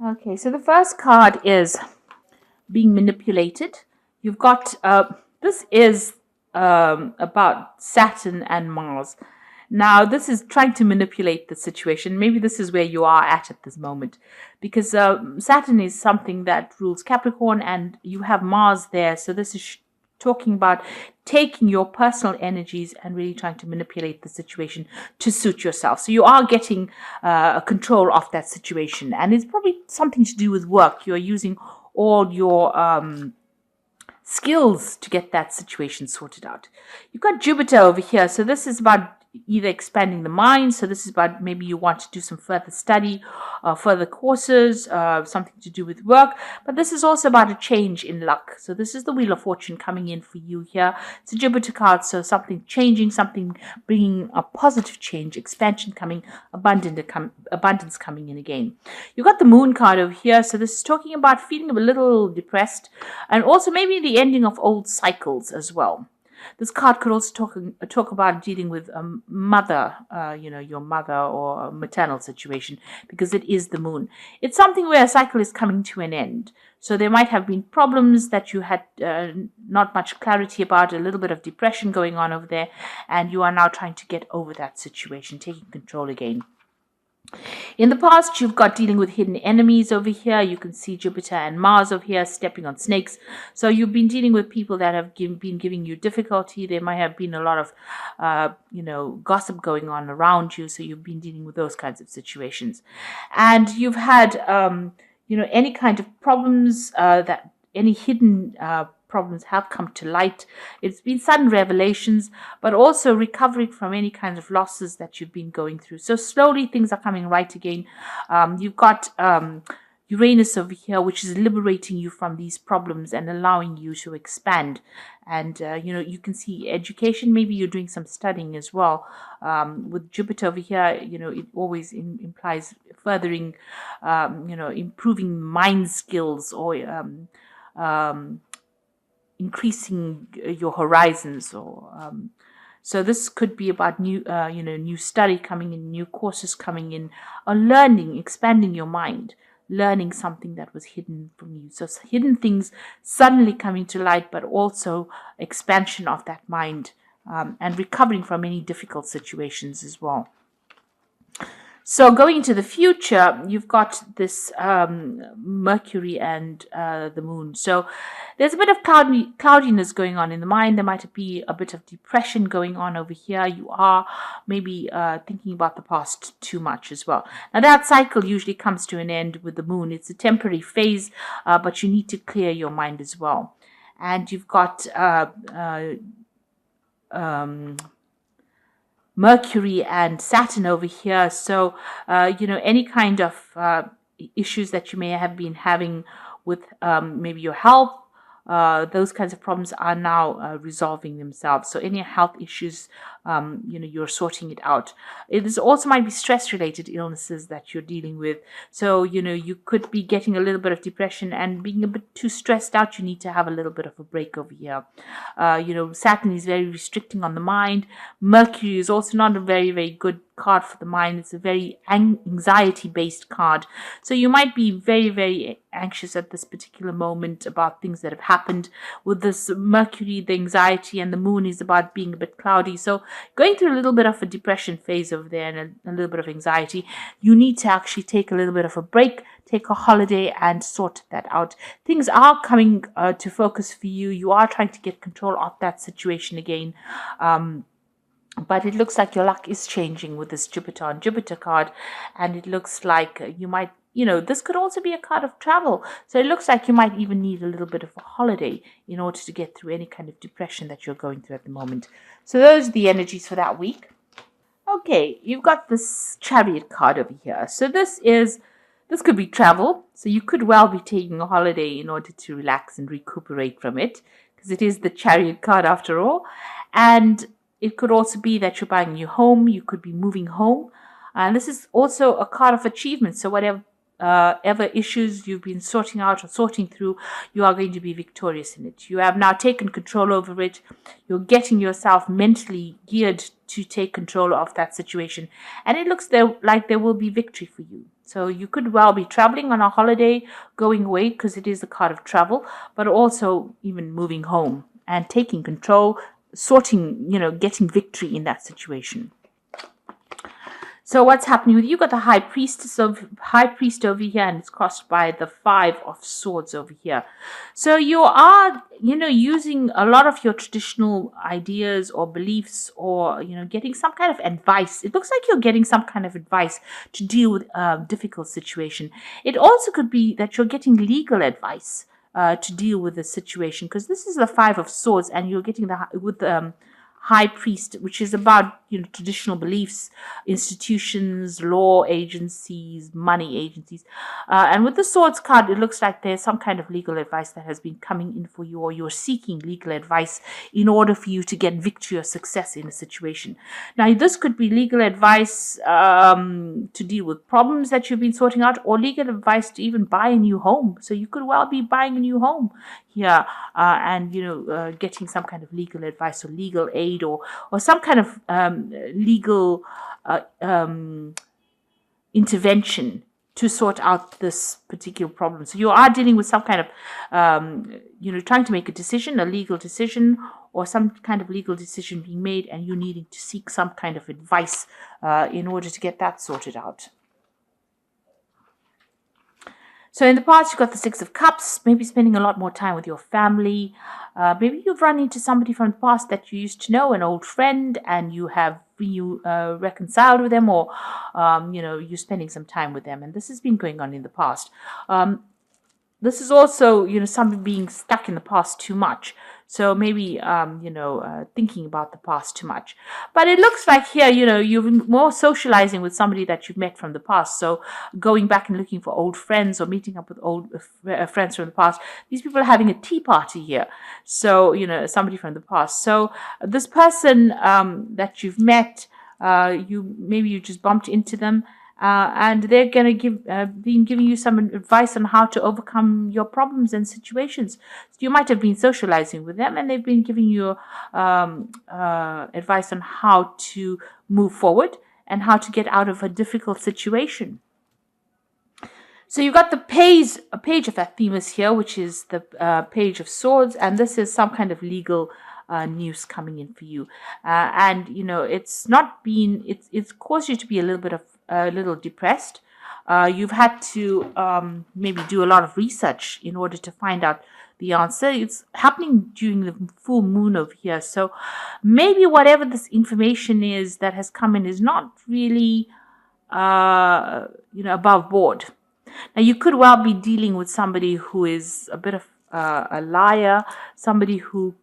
Okay, so the first card is being manipulated. You've got this is about Saturn and Mars. Now, this is trying to manipulate the situation. Maybe this is where you are at this moment, because Saturn is something that rules Capricorn, and you have Mars there. So this is talking about taking your personal energies and really trying to manipulate the situation to suit yourself. So you are getting control of that situation, and it's probably something to do with work. You're using all your skills to get that situation sorted out. You've got Jupiter over here. So this is about either expanding the mind. So this is about maybe you want to do some further study, further courses, something to do with work. But this is also about a change in luck. So this is the Wheel of Fortune coming in for you here. It's a Jupiter card. So something changing, something bringing a positive change, expansion coming, abundance coming in again. You've got the Moon card over here. So this is talking about feeling a little depressed, and also maybe the ending of old cycles as well. This card could also talk about dealing with a mother, your mother or a maternal situation, because it is the moon. It's something where a cycle is coming to an end. So there might have been problems that you had not much clarity about, a little bit of depression going on over there, and you are now trying to get over that situation, taking control again. In the past, you've got dealing with hidden enemies over here. You can see Jupiter and Mars over here stepping on snakes. So you've been dealing with people that have been giving you difficulty. There might have been a lot of, gossip going on around you. So you've been dealing with those kinds of situations. And you've had, any kind of problems that any hidden problems have come to light. It's been sudden revelations, but also recovering from any kind of losses that you've been going through. So slowly things are coming right again. You've got Uranus over here, which is liberating you from these problems and allowing you to expand. And, you can see education. Maybe you're doing some studying as well. With Jupiter over here, it always implies furthering, improving mind skills or increasing your horizons, or so this could be about new study coming in, new courses coming in, or learning, expanding your mind, learning something that was hidden from you. So hidden things suddenly coming to light, but also expansion of that mind, and recovering from any difficult situations as well. So going into the future, you've got this Mercury and the moon. So there's a bit of cloudiness going on in the mind. There might be a bit of depression going on over here. You are maybe thinking about the past too much as well. Now that cycle usually comes to an end with the moon. It's a temporary phase, but you need to clear your mind as well. And you've got Mercury and Saturn over here. So, any kind of issues that you may have been having with maybe your health, those kinds of problems are now resolving themselves. So any health issues, you're sorting it out. It is also might be stress-related illnesses that you're dealing with. So, you could be getting a little bit of depression and being a bit too stressed out. You need to have a little bit of a break over here. Saturn is very restricting on the mind. Mercury is also not a very, very good card for the mind. It's a very anxiety-based card. So you might be very, very anxious at this particular moment about things that have happened. With this Mercury, the anxiety, and the moon is about being a bit cloudy. So going through a little bit of a depression phase over there and a little bit of anxiety, you need to actually take a little bit of a break, take a holiday, and sort that out. Things are coming to focus for you. You are trying to get control of that situation again. But it looks like your luck is changing with this Jupiter on Jupiter card. And it looks like you might, this could also be a card of travel. So it looks like you might even need a little bit of a holiday in order to get through any kind of depression that you're going through at the moment. So those are the energies for that week. Okay, you've got this Chariot card over here. So this could be travel. So you could well be taking a holiday in order to relax and recuperate from it, because it is the Chariot card after all. And it could also be that you're buying a new home. You could be moving home. And this is also a card of achievement. So whatever issues you've been sorting out or sorting through, you are going to be victorious in it. You have now taken control over it. You're getting yourself mentally geared to take control of that situation. And it looks like there will be victory for you. So you could well be traveling on a holiday, going away because it is the card of travel, but also even moving home and taking control, sorting, getting victory in that situation. So what's happening with you? Got the high priest over here, and it's crossed by the 5 of Swords over here. So you are, using a lot of your traditional ideas or beliefs, or getting some kind of advice. It looks like you're getting some kind of advice to deal with a difficult situation. It also could be that you're getting legal advice to deal with the situation, because this is the 5 of Swords, and you're getting with high priest, which is about traditional beliefs, institutions, law agencies, money agencies, and with the Swords card, it looks like there's some kind of legal advice that has been coming in for you, or you're seeking legal advice in order for you to get victory or success in a situation. Now, this could be legal advice to deal with problems that you've been sorting out, or legal advice to even buy a new home. So you could well be buying a new home here, and getting some kind of legal advice or legal aid, or some kind of legal intervention to sort out this particular problem. So you are dealing with some kind of trying to make a decision, a legal decision, or some kind of legal decision being made, and you needing to seek some kind of advice in order to get that sorted out. So in the past, you've got the 6 of Cups, maybe spending a lot more time with your family. Maybe you've run into somebody from the past that you used to know, an old friend, and you have reconciled with them, or you're spending some time with them, and this has been going on in the past. This is also, somebody being stuck in the past too much. So maybe, thinking about the past too much. But it looks like here, you're more socializing with somebody that you've met from the past. So going back and looking for old friends, or meeting up with old friends from the past. These people are having a tea party here. So, somebody from the past. So this person that you've met, you just bumped into them. And they're going to been giving you some advice on how to overcome your problems and situations. So you might have been socializing with them, and they've been giving you advice on how to move forward and how to get out of a difficult situation. So you got the page of Themis here, which is the Page of Swords, and this is some kind of legal news coming in for you, and it's caused you to be a little depressed. You've had to maybe do a lot of research in order to find out the answer. It's happening during the full moon over here, so maybe whatever this information is that has come in is not really above board. Now, you could well be dealing with somebody who is a bit of a liar, somebody who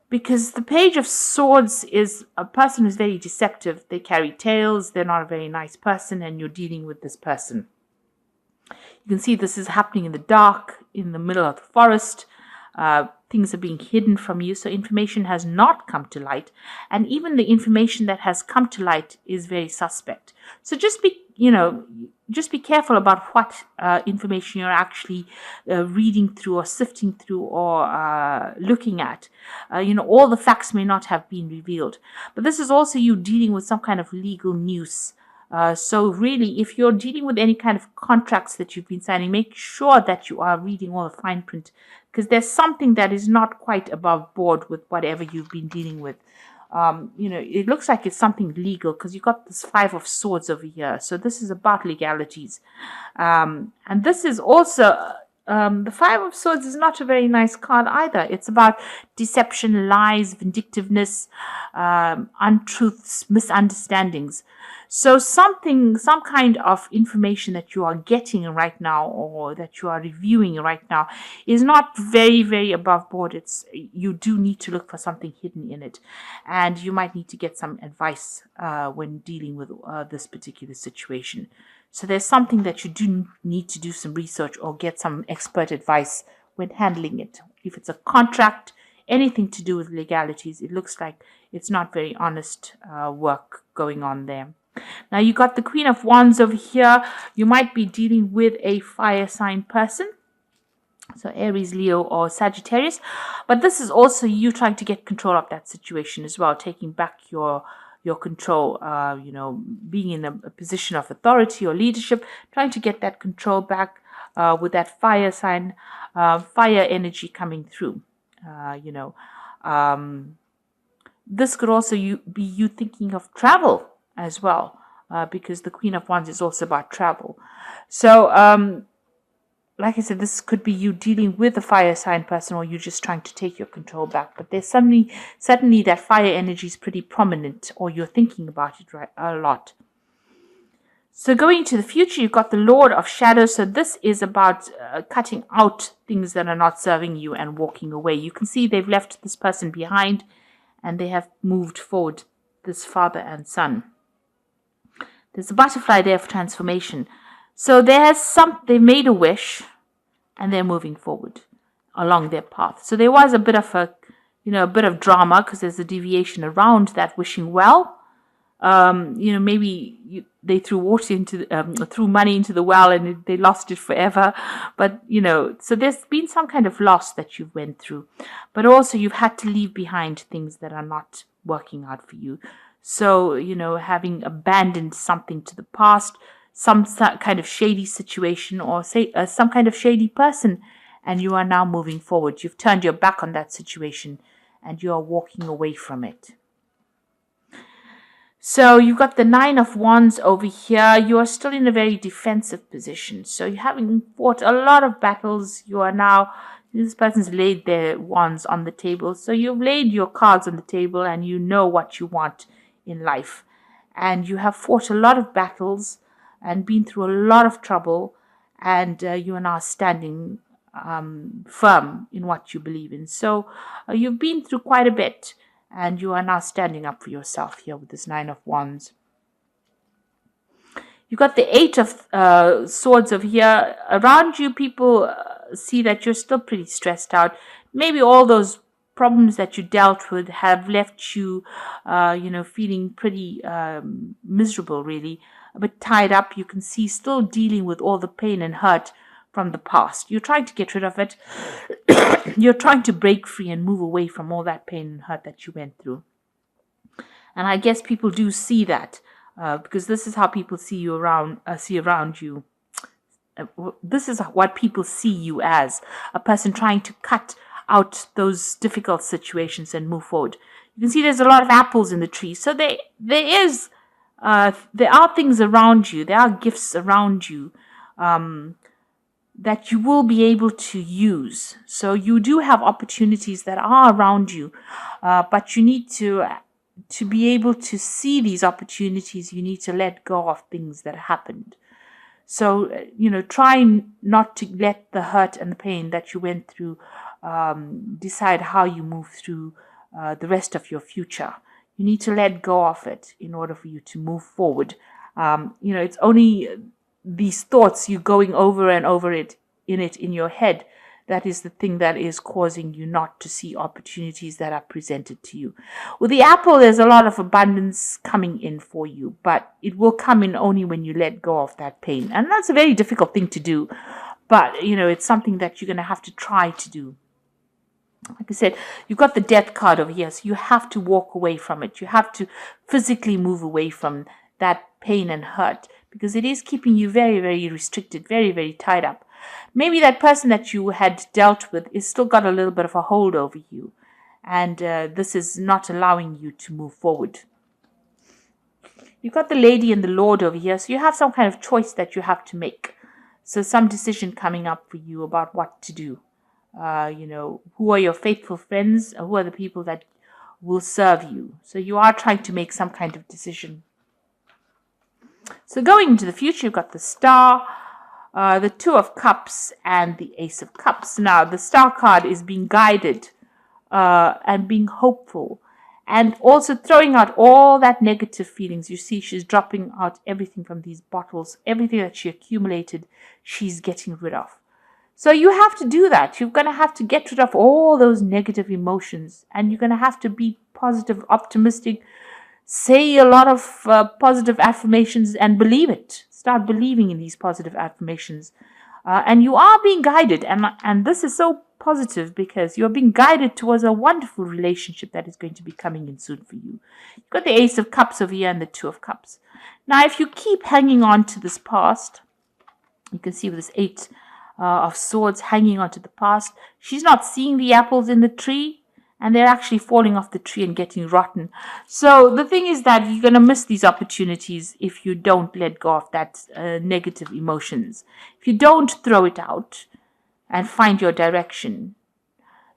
because the Page of Swords is a person who's very deceptive. They carry tails. They're not a very nice person, and you're dealing with this person. You can see this is happening in the dark, in the middle of the forest. Things are being hidden from you, so information has not come to light, and even the information that has come to light is very suspect. So just be careful about what information you're actually reading through, or sifting through, or looking at. All the facts may not have been revealed, but this is also you dealing with some kind of legal news. So really, if you're dealing with any kind of contracts that you've been signing, make sure that you are reading all the fine print, because there's something that is not quite above board with whatever you've been dealing with. It looks like it's something legal, because you've got this 5 of Swords over here. So this is about legalities. And this is also, the 5 of Swords is not a very nice card either. It's about deception, lies, vindictiveness, untruths, misunderstandings. So some kind of information that you are getting right now, or that you are reviewing right now, is not very, very above board. You do need to look for something hidden in it, and you might need to get some advice when dealing with this particular situation. So there's something that you do need to do some research, or get some expert advice when handling it. If it's a contract, anything to do with legalities, it looks like it's not very honest work going on there. Now, you got the Queen of Wands over here. You might be dealing with a fire sign person, so Aries, Leo, or Sagittarius. But this is also you trying to get control of that situation as well, taking back your your control, being in a position of authority or leadership, trying to get that control back with that fire sign, fire energy coming through. This could also be you thinking of travel as well, because the Queen of Wands is also about travel. So, like I said, this could be you dealing with a fire sign person, or you just trying to take your control back. But there's certainly that fire energy is pretty prominent, or you're thinking about it a lot. So going into the future, you've got the Lord of Shadows. So this is about cutting out things that are not serving you and walking away. You can see they've left this person behind and they have moved forward, this father and son. There's a butterfly there of transformation. So they've made a wish and they're moving forward along their path. So there was a bit of a bit of drama because there's a deviation around that wishing well. Maybe they threw threw money into the well and they lost it forever. But, so there's been some kind of loss that you've went through. But also you've had to leave behind things that are not working out for you. So, having abandoned something to the past, some kind of shady situation, or say some kind of shady person, and you are now moving forward. You've turned your back on that situation and you are walking away from it. So you've got the Nine of Wands over here. You are still in a very defensive position. So you haven't fought a lot of battles. This person's laid their wands on the table. So you've laid your cards on the table and you know what you want in life. And you have fought a lot of battles and been through a lot of trouble. And you are now standing firm in what you believe in. So you've been through quite a bit. And you are now standing up for yourself here with this Nine of Wands. You've got the Eight of Swords over here. Around you, people see that you're still pretty stressed out. Maybe all those problems that you dealt with have left you, feeling pretty miserable, really. A bit tied up. You can see still dealing with all the pain and hurt from the past. You're trying to get rid of it. You're trying to break free and move away from all that pain and hurt that you went through. And I guess people do see that because this is how people see around you. This is what people see you as, a person trying to cut out those difficult situations and move forward. You can see there's a lot of apples in the tree. So there are things around you. There are gifts around you that you will be able to use. So you do have opportunities that are around you, but you need to be able to see these opportunities. You need to let go of things that happened. So, try not to let the hurt and the pain that you went through decide how you move through the rest of your future. You need to let go of it in order for you to move forward. It's only these thoughts you going over and over it in your head, that is the thing that is causing you not to see opportunities that are presented to you. With the apple, there's a lot of abundance coming in for you, but it will come in only when you let go of that pain. And that's a very difficult thing to do, but it's something that you're going to have to try to do. Like I said, you've got the Death card over here, so you have to walk away from it. You have to physically move away from that pain and hurt, because it is keeping you very, very restricted, very, very tied up. Maybe that person that you had dealt with is still got a little bit of a hold over you, and this is not allowing you to move forward. You've got the Lady and the Lord over here, so you have some kind of choice that you have to make. So some decision coming up for you about what to do. Who are your faithful friends? Who are the people that will serve you? So you are trying to make some kind of decision. So going into the future, you've got the Star, the Two of Cups, and the Ace of Cups. Now, the Star card is being guided and being hopeful, and also throwing out all that negative feelings. You see, she's dropping out everything from these bottles, everything that she accumulated, she's getting rid of. So you have to do that. You're going to have to get rid of all those negative emotions, and you're going to have to be positive, optimistic, say a lot of positive affirmations and believe it. Start believing in these positive affirmations. And you are being guided. And this is so positive because you're being guided towards a wonderful relationship that is going to be coming in soon for you. You've got the Ace of Cups over here and the Two of Cups. Now, if you keep hanging on to this past, you can see with this Eight of Swords hanging on to the past, she's not seeing the apples in the tree, and they're actually falling off the tree and getting rotten. So the thing is that you're going to miss these opportunities if you don't let go of that negative emotions. If you don't throw it out and find your direction,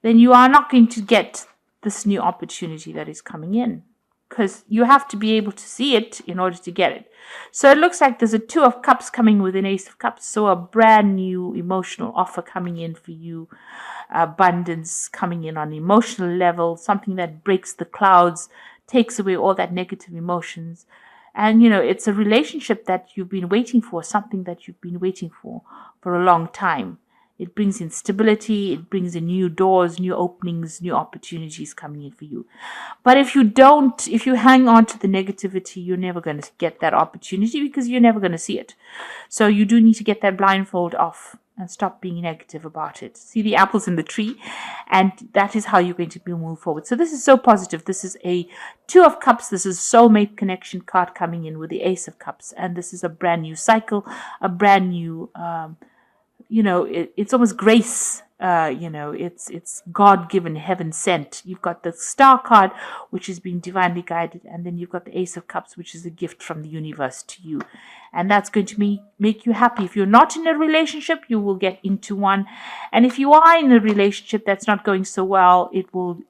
then you are not going to get this new opportunity that is coming in, because you have to be able to see it in order to get it. So it looks like there's a Two of Cups coming with an Ace of Cups. So a brand new emotional offer coming in for you, abundance coming in on an emotional level, something that breaks the clouds, takes away all that negative emotions. And, it's a relationship that you've been waiting for, something that you've been waiting for a long time. It brings in stability, it brings in new doors, new openings, new opportunities coming in for you. But if you hang on to the negativity, you're never going to get that opportunity because you're never going to see it. So you do need to get that blindfold off and stop being negative about it. See the apples in the tree, and that is how you're going to move forward. So this is so positive. This is a Two of Cups. This is soulmate connection card coming in with the Ace of Cups. And this is a brand new cycle, a brand new it's almost grace, it's God-given, heaven sent. You've got the Star card, which is being divinely guided, and then you've got the Ace of Cups, which is a gift from the universe to you. And that's going to make you happy. If you're not in a relationship, you will get into one. And if you are in a relationship that's not going so well, it will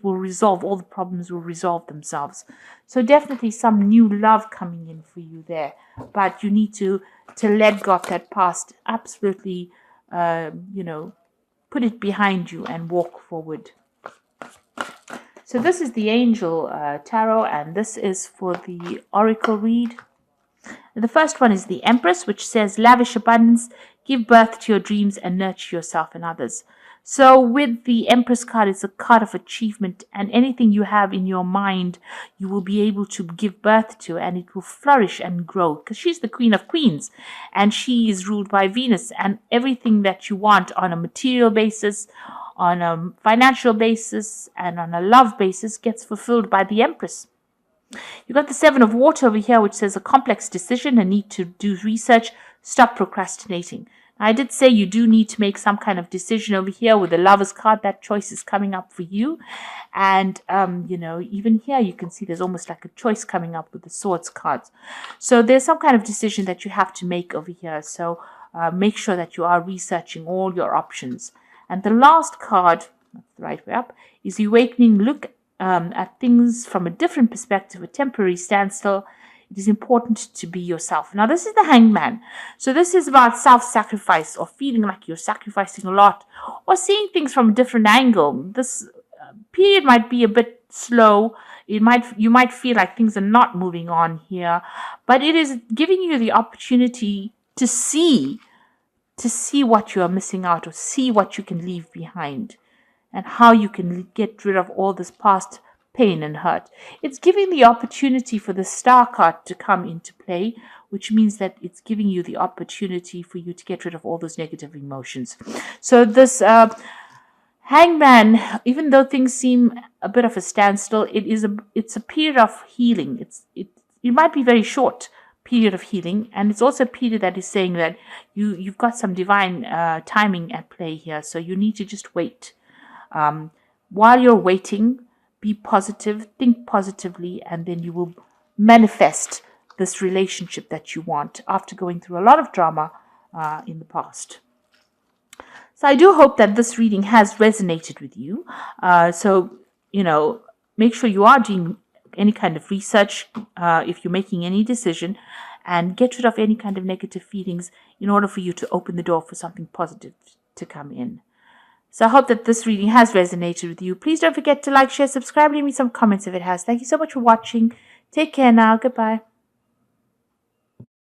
resolve. All the problems will resolve themselves. So definitely some new love coming in for you there. But you need to let go of that past. Absolutely, put it behind you and walk forward. So this is the Angel Tarot, and this is for the Oracle read. The first one is the Empress, which says, lavish abundance, give birth to your dreams and nurture yourself and others. So with the Empress card, it's a card of achievement, and anything you have in your mind, you will be able to give birth to, and it will flourish and grow, because she's the Queen of Queens, and she is ruled by Venus, and everything that you want on a material basis, on a financial basis, and on a love basis gets fulfilled by the Empress. You've got the Seven of Water over here, which says a complex decision, a need to do research, stop procrastinating. I did say you do need to make some kind of decision over here with the Lovers card. That choice is coming up for you. And, even here you can see there's almost like a choice coming up with the Swords cards. So there's some kind of decision that you have to make over here. So make sure that you are researching all your options. And the last card, that's the right way up, is the Awakening. Look at things from a different perspective, a temporary standstill. It is important to be yourself. Now, this is the Hangman. So this is about self-sacrifice, or feeling like you're sacrificing a lot, or seeing things from a different angle. This period might be a bit slow. You might feel like things are not moving on here, but it is giving you the opportunity to see what you are missing out, or see what you can leave behind, and how you can get rid of all this past pain and hurt. It's giving the opportunity for the Star card to come into play, which means that it's giving you the opportunity for you to get rid of all those negative emotions. So this Hangman, even though things seem a bit of a standstill, it's a period of healing. It might be very short period of healing, and it's also a period that is saying that you've got some divine timing at play here. So you need to just wait. While you're waiting, be positive, think positively, and then you will manifest this relationship that you want after going through a lot of drama in the past. So I do hope that this reading has resonated with you. Make sure you are doing any kind of research if you're making any decision, and get rid of any kind of negative feelings in order for you to open the door for something positive to come in. So I hope that this reading has resonated with you. Please don't forget to like, share, subscribe, leave me some comments if it has. Thank you so much for watching. Take care now. Goodbye.